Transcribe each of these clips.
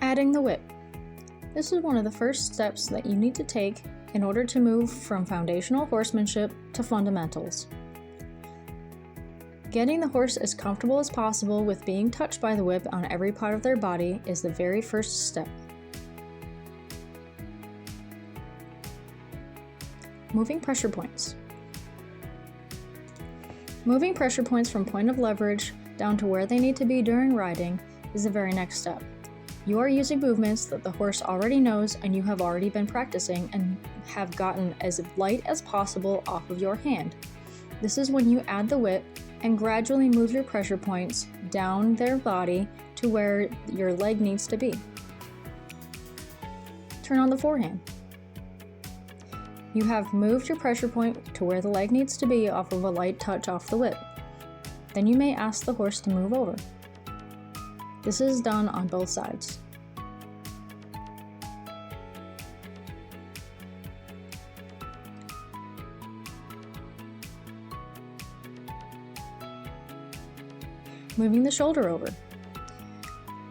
Adding the whip. This is one of the first steps that you need to take in order to move from foundational horsemanship to fundamentals. Getting the horse as comfortable as possible with being touched by the whip on every part of their body is the very first step. Moving pressure points. Moving pressure points from point of leverage down to where they need to be during riding is the very next step. You are using movements that the horse already knows and you have already been practicing and have gotten as light as possible off of your hand. This is when you add the whip and gradually move your pressure points down their body to where your leg needs to be. Turn on the forehand. You have moved your pressure point to where the leg needs to be off of a light touch off the whip. Then you may ask the horse to move over. This is done on both sides. Moving the shoulder over.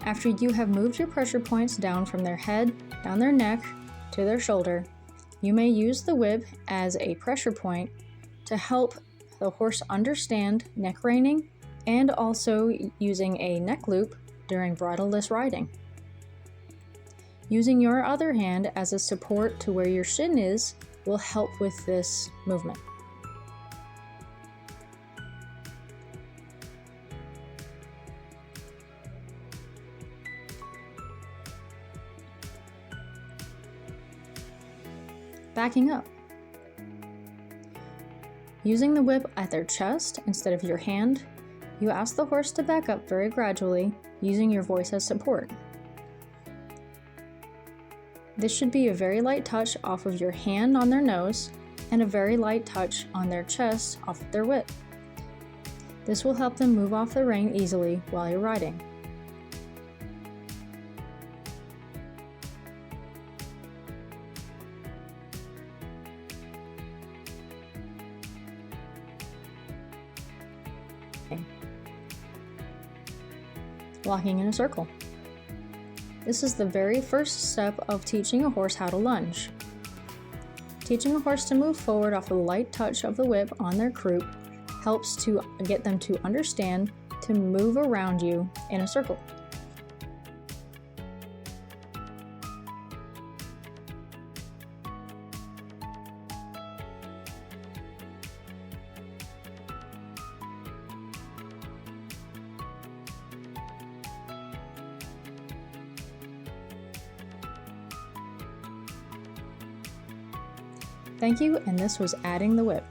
After you have moved your pressure points down from their head, down their neck, to their shoulder, you may use the whip as a pressure point to help the horse understand neck reining and also using a neck loop during bridleless riding. Using your other hand as a support to where your shin is will help with this movement. Backing up. Using the whip at their chest instead of your hand, you ask the horse to back up very gradually, using your voice as support. This should be a very light touch off of your hand on their nose and a very light touch on their chest off of their whip. This will help them move off the rein easily while you're riding. Walking in a circle. This is the very first step of teaching a horse how to lunge. Teaching a horse to move forward off a light touch of the whip on their croup helps to get them to understand to move around you in a circle. Thank you, and this was Adding the Whip.